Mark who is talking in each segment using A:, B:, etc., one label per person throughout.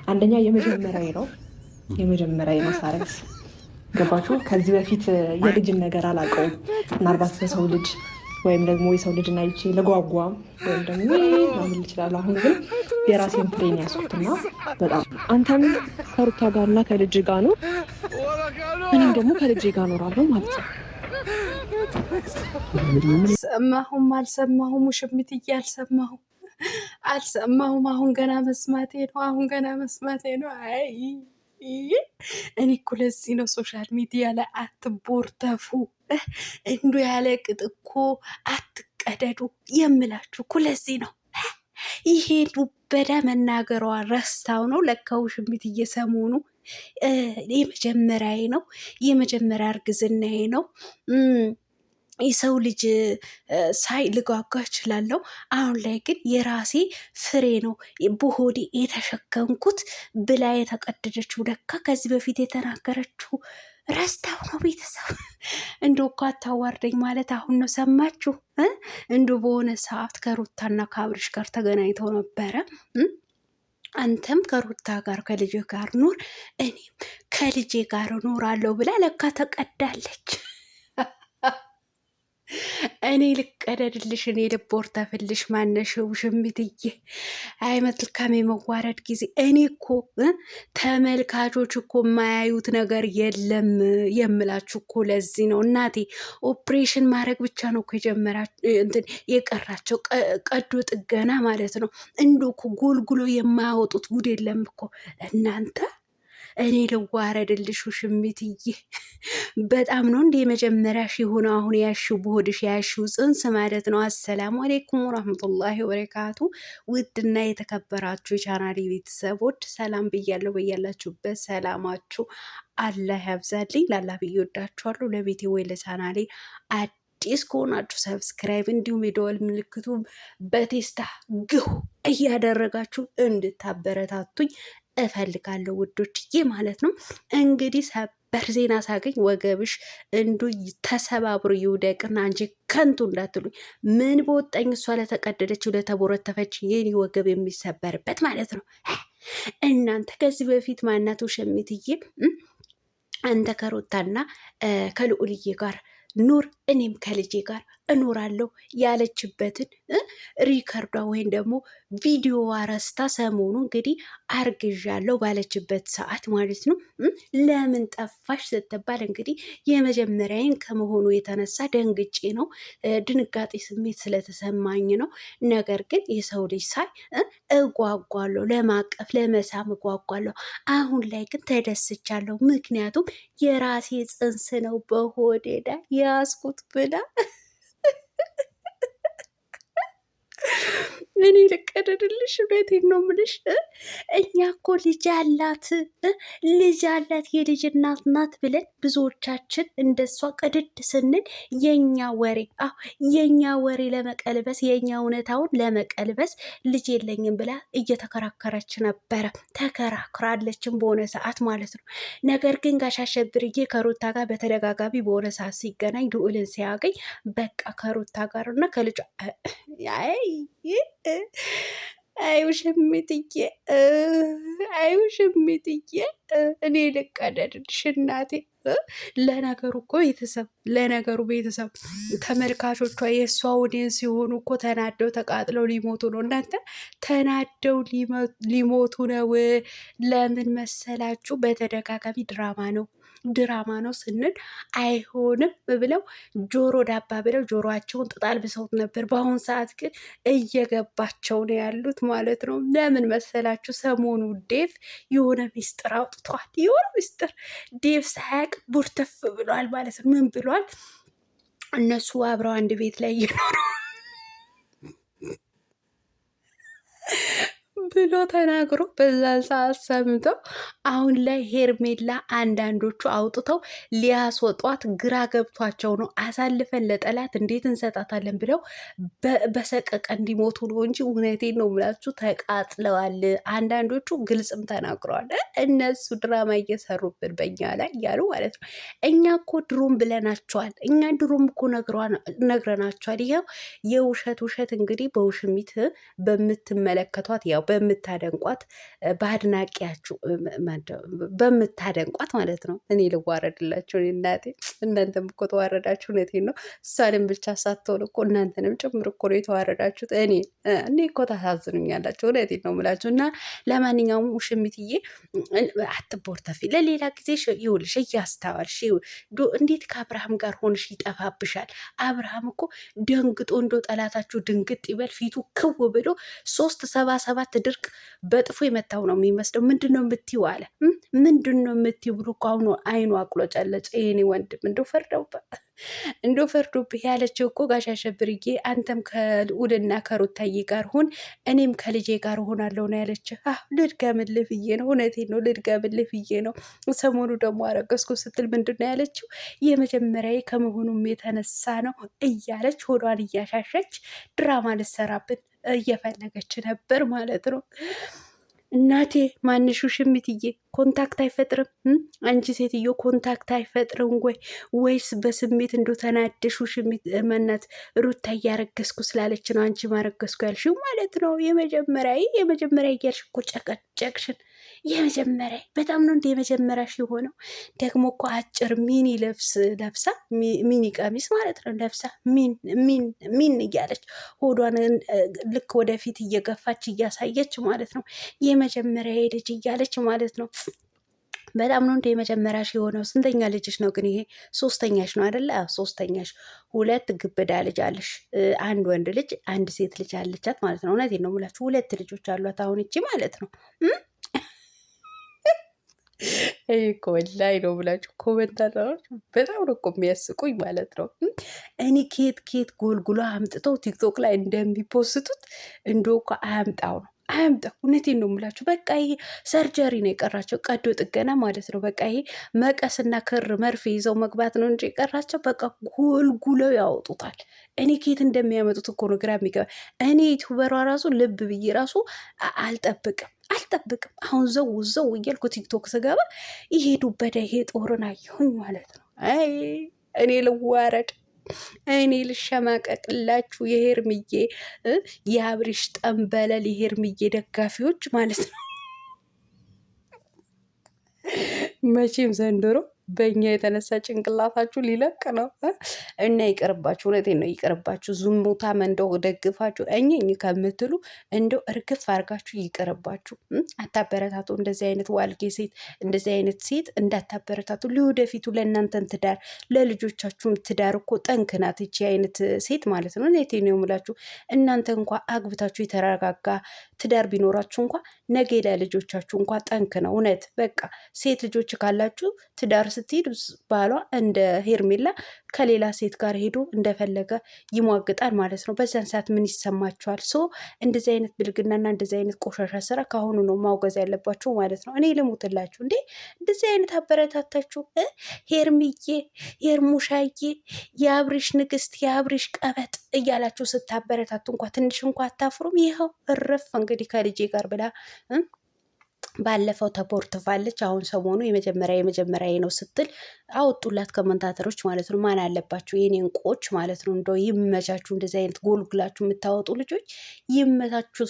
A: አንደኛ የመጀመሪያ ነው ሳረግዝ ገባችሁ? ከዚህ በፊት የልጅን ነገር አላውቀውም። ምናልባት በሰው ልጅ ወይም ደግሞ የሰው ልጅን አይቼ ለጓጓ ወይም ደግሞ ማምን ይችላል። አሁን ግን የራሴን ፕሌን ያስኩትና በጣም አንተም ከሩታ ጋርና ከልጅ ጋር ነው፣ እኔም ደግሞ ከልጅ ጋር እኖራለሁ ማለት ነው።
B: አልሰማሁም ውሽሚትዬ አልሰማሁም። አሁን ገና መስማቴ ነው። አይ እኔ እኮ ለዚህ ነው ሶሻል ሚዲያ ላይ አትቦርተፉ፣ እንዱ ያለ ቅጥ እኮ አትቀደዱ የምላችሁ እኮ ለዚህ ነው። ይሄ ዱበዳ መናገሯ ረስታው ነው ለካ ውሽሚት እየሰሞኑ የመጀመሪያ እርግዝናዬ ነው። የሰው ልጅ ሳይ ልጓጓ እችላለሁ። አሁን ላይ ግን የራሴ ፍሬ ነው በሆዴ የተሸከምኩት ብላ የተቀደደችው ለካ ከዚህ በፊት የተናገረችው ረስታው ነው። ቤተሰብ እንዶ እኮ አታዋርደኝ ማለት አሁን ነው ሰማችሁ? እንዶ በሆነ ሰዓት ከሩታና ከአብርሽ ጋር ተገናኝተው ነበረ። አንተም ከሩታ ጋር ከልጅ ጋር ኑር፣ እኔም ከልጄ ጋር እኖራለሁ ብላ ለካ ተቀዳለች። እኔ ልቀደድልሽ፣ እኔ ልቦርተፍልሽ። ማነሽ ውሽሚትዬ? አይ መልካም የመዋረድ ጊዜ። እኔ እኮ ተመልካቾች እኮ የማያዩት ነገር የለም የምላችሁ እኮ ለዚህ ነው እናቴ። ኦፕሬሽን ማድረግ ብቻ ነው እኮ የቀራቸው ቀዶ ጥገና ማለት ነው። እንዶ እኮ ጎልጉሎ የማያወጡት ጉድ የለም እኮ እናንተ። እኔ ልዋረድልሽ ውሽሚትዬ። በጣም ነው እንደ የመጀመሪያ ሆነ አሁን ያሽው በሆድሽ ያሽው ጽንስ ማለት ነው። አሰላሙ አሌይኩም ወራህመቱላሂ ወበረካቱ። ውድና የተከበራችሁ የቻናሌ ቤተሰቦች ሰላም ብያለሁ። በያላችሁበት ሰላማችሁ አላህ ያብዛልኝ። ላላ ብዬ ወዳችኋለሁ። ለቤቴ ወይ ለቻናሌ አዲስ ከሆናችሁ ሰብስክራይብ እንዲሁም የደወል ምልክቱ በቴስታ ግሁ እያደረጋችሁ እንድታበረታቱኝ እፈልጋለሁ ውዶችዬ ማለት ነው። እንግዲህ ሰበር ዜና ሳገኝ ወገብሽ እንዱ ተሰባብሮ ይውደቅና እንጂ ከንቱ እንዳትሉኝ። ምን በወጣኝ እሷ ለተቀደደችው ለተቦረተፈች የኔ ወገብ የሚሰበርበት ማለት ነው። እናንተ ከዚህ በፊት ማናት ውሽሚትዬ አንተ ከሩታና ከልዑልዬ ጋር ኑር እኔም ከልጄ ጋር እኖራለሁ ያለችበትን ሪከርዷ ወይም ደግሞ ቪዲዮዋ ረስታ ሰሞኑ እንግዲህ አርግዣለሁ ባለችበት ሰዓት ማለት ነው። ለምን ጠፋሽ ስትባል እንግዲህ የመጀመሪያዬን ከመሆኑ የተነሳ ደንግጬ ነው፣ ድንጋጤ ስሜት ስለተሰማኝ ነው። ነገር ግን የሰው ልጅ ሳይ እጓጓለሁ፣ ለማቀፍ ለመሳም እጓጓለሁ። አሁን ላይ ግን ተደስቻለሁ፣ ምክንያቱም የራሴ ጽንስ ነው በሆዴ ላይ ያስኩት ብላ እኔ ልቀደድልሽ፣ እውነቴን ነው የምልሽ። እኛ እኮ ልጅ አላት የልጅ እናት ናት ብለን ብዙዎቻችን እንደሷ ቅድድ ስንል የኛ ወሬ ለመቀልበስ የኛ እውነታውን ለመቀልበስ ልጅ የለኝም ብላ እየተከራከረች ነበረ። ተከራክራለችም በሆነ ሰዓት ማለት ነው። ነገር ግን ጋሽ አሸብርዬ ከሩታ ጋር በተደጋጋሚ በሆነ ሰዓት ሲገናኝ ልዑልን ሲያገኝ በቃ ከሩታ ጋር እና ከልጇ አይ ውሽሚትዬ እኔ ልቀደድልሽ እናቴ። ለነገሩ ቤተሰብ ተመልካቾቿ የእሷ ኦዲየንስ ሲሆኑ እኮ ተናደው ተቃጥለው ሊሞቱ ነው። እናንተ ተናደው ሊሞቱ ነው። ለምን መሰላችሁ? በተደጋጋሚ ድራማ ነው ስንል አይሆንም ብለው ጆሮ ዳባ ብለው ጆሮአቸውን ጥጣል ብሰውት ነበር። በአሁኑ ሰዓት ግን እየገባቸው ነው ያሉት ማለት ነው። ለምን መሰላችሁ? ሰሞኑ ዴቭ የሆነ ሚስጥር አውጥቷል። የሆነ ሚስጥር ዴቭ ሳያቅ ቡርተፍ ብሏል ማለት ነው። ምን ብሏል? እነሱ አብረው አንድ ቤት ላይ እየኖሩ ብሎ ተናግሮ በዛን ሰዓት ሰምተው አሁን ላይ ሄርሜላ አንዳንዶቹ አውጥተው ሊያስወጧት ግራ ገብቷቸው ነው። አሳልፈን ለጠላት እንዴት እንሰጣታለን ብለው በሰቀቀ እንዲሞቱ ነው እንጂ እውነቴን ነው ብላችሁ ተቃጥለዋል። አንዳንዶቹ ግልጽም ተናግረዋል። እነሱ ድራማ እየሰሩብን በኛ ላይ እያሉ ማለት ነው። እኛ እኮ ድሮም ብለናቸዋል። እኛ ድሮም እኮ ነግረናቸዋል። ይኸው የውሸት እንግዲህ በውሽሚት በምትመለከቷት ያው በምታደንቋት በአድናቂያችሁ በምታደንቋት ማለት ነው። እኔ ልዋረድላችሁ እናቴ፣ እናንተም እኮ ተዋረዳችሁ። እውነቴን ነው። እሷንም ብቻ ሳትሆን እኮ እናንተንም ጭምር እኮ ነው የተዋረዳችሁት። እኔ እኮ ታሳዝኑኛላችሁ። እውነቴን ነው የምላችሁ። እና ለማንኛውም ውሽሚትዬ አትቦርተፊ፣ ለሌላ ጊዜ ይውልሽ እያስተዋልሽ እንዴት ከአብርሃም ጋር ሆንሽ ይጠፋብሻል። አብርሃም እኮ ደንግጦ እንዶ ጠላታችሁ ድንግጥ ይበል ፊቱ ክው ብሎ 377 ድርቅ በጥፎ የመታው ነው የሚመስለው። ምንድን ነው የምትይው አለ። ምንድን ነው የምትይው ብሎ እኮ አሁኑ አይኑ አቅሎጨለጨ። የኔ ወንድም እንደው ፈርዶብህ ያለችው እኮ ጋሽ አሸብርዬ አንተም ከልዑልና ከሩታዬ ጋር ሁን እኔም ከልጄ ጋር እሆናለሁ ነው ያለች። ልድገምልህ ብዬ ነው። እውነቴን ነው፣ ልድገምልህ ብዬ ነው። ሰሞኑ ደግሞ አረገዝኩ ስትል ምንድን ነው ያለችው? የመጀመሪያዬ ከመሆኑም የተነሳ ነው እያለች ሆዷን እያሻሸች ድራማ ልትሰራብን እየፈለገች ነበር ማለት ነው። እናቴ ማንሹ ሽምትዬ ኮንታክት አይፈጥርም? አንቺ ሴትዮ ኮንታክት አይፈጥርም ወይስ በስሜት እንዶ ተናደሹ? ሽሚት መናት ሩታ እያረገዝኩ ስላለች ነው አንቺ ማረገዝኩ ያልሽው ማለት ነው። የመጀመሪያ እያልሽ እኮ ጨቀጨቅሽን። የመጀመሪያ በጣም ነው እንደ የመጀመሪያሽ የሆነው። ደግሞ እኮ አጭር ሚኒ ለብሳ ሚኒ ቀሚስ ማለት ነው ለብሳ ሚን እያለች ሆዷን ልክ ወደፊት እየገፋች እያሳየች ማለት ነው። የመጀመሪያ ልጅ እያለች ማለት ነው። በጣም ነው እንደ የመጀመሪያሽ የሆነው። ስንተኛ ልጅሽ ነው ግን? ይሄ ሶስተኛሽ ነው አይደለ? ሶስተኛሽ። 2 ግብዳ ልጅ አለሽ፣ 1 ወንድ ልጅ 1 ሴት ልጅ አለቻት ማለት ነው። እውነቴን ነው የምላችሁ 2 ልጆች አሏት አሁን እቺ ማለት ነው። እኮ ላይ ነው ብላችሁ ኮመንታተሮች በጣም ነው እኮ የሚያስቁኝ ማለት ነው። እኔ ኬት ጎልጉሎ አምጥተው ቲክቶክ ላይ እንደሚፖስቱት እንዶ እኮ አያምጣው ነው አያምጣው። እውነቴን ነው የምላችሁ። በቃ ይሄ ሰርጀሪ ነው የቀራቸው፣ ቀዶ ጥገና ማለት ነው። በቃ ይሄ መቀስና ክር መርፌ ይዘው መግባት ነው እንጂ የቀራቸው። በቃ ጎልጉለው ያወጡታል። እኔ ኬት እንደሚያመጡት እኮ ነው ግራ የሚገባ። እኔ ዩቱበሯ ራሱ ልብ ብዬ ራሱ አልጠብቅም። አሁን ዘው እያልኩ ቲክቶክ ስገባ ይሄዱበት ይሄ ጦርን አየሁኝ ማለት ነው። አይ እኔ ልዋረድ፣ እኔ ልሸማቀቅላችሁ። የሄርምዬ የአብሪሽ ጠንበለል የሄርምዬ ደጋፊዎች ማለት ነው። መቼም ዘንድሮ በእኛ የተነሳ ጭንቅላታችሁ ሊለቅ ነው እና ይቅርባችሁ። እውነቴን ነው ይቅርባችሁ። ዝሙታ እንደው ደግፋችሁ እኝኝ ከምትሉ እንደው እርግፍ አድርጋችሁ ይቅርባችሁ። አታበረታቱ። እንደዚህ አይነት ዋልጌ ሴት፣ እንደዚህ አይነት ሴት እንዳታበረታቱ። ለወደፊቱ ለእናንተን ትዳር፣ ለልጆቻችሁም ትዳር እኮ ጠንክ ናት ይቺ አይነት ሴት ማለት ነው። እውነቴን ነው የምላችሁ። እናንተ እንኳ አግብታችሁ የተረጋጋ ትዳር ቢኖራችሁ እንኳ ነገ ለልጆቻችሁ እንኳ ጠንክ ነው። እውነት በቃ ሴት ልጆች ካላችሁ ትዳር ስትሄድ ባሏ እንደ ሄርሜላ ከሌላ ሴት ጋር ሄዶ እንደፈለገ ይሟግጣል ማለት ነው። በዛን ሰዓት ምን ይሰማችኋል? እንደዚህ አይነት ብልግናና እንደዚህ አይነት ቆሻሻ ስራ ከአሁኑ ነው ማውገዝ ያለባችሁ ማለት ነው። እኔ ልሙትላችሁ እንዴ! እንደዚህ አይነት አበረታታችሁ ሄርሚዬ፣ ሄርሙሻዬ፣ የአብሪሽ ንግስት፣ የአብሪሽ ቀበጥ እያላችሁ ስታበረታቱ እንኳ ትንሽ እንኳ አታፍሩም? ይኸው እረፍ እንግዲህ ከልጄ ጋር ብላ ባለፈው ተፖርትፋለች። አሁን ሰሞኑ የመጀመሪያ ነው ስትል አወጡላት ኮመንታተሮች ማለት ነው። ማን አለባችሁ የኔ እንቁዎች ማለት ነው። እንደው ይመቻችሁ፣ እንደዚህ አይነት ጎልጉላችሁ የምታወጡ ልጆች ይመቻችሁ።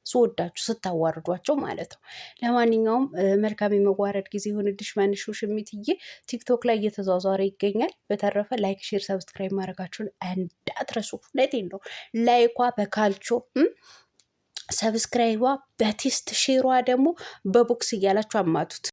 B: ስወዳችሁ ስታዋርዷቸው ማለት ነው። ለማንኛውም መልካም የመዋረድ ጊዜ ይሁንልሽ። ማንሹ ሽሚትዬ ቲክቶክ ላይ እየተዟዟረ ይገኛል። በተረፈ ላይክ፣ ሼር፣ ሰብስክራይብ ማድረጋችሁን እንዳትረሱ። እውነቴን ነው። ላይኳ በካልቾ ሰብስክራይቧ በቴስት ሼሯ ደግሞ በቦክስ እያላችሁ አማቱት።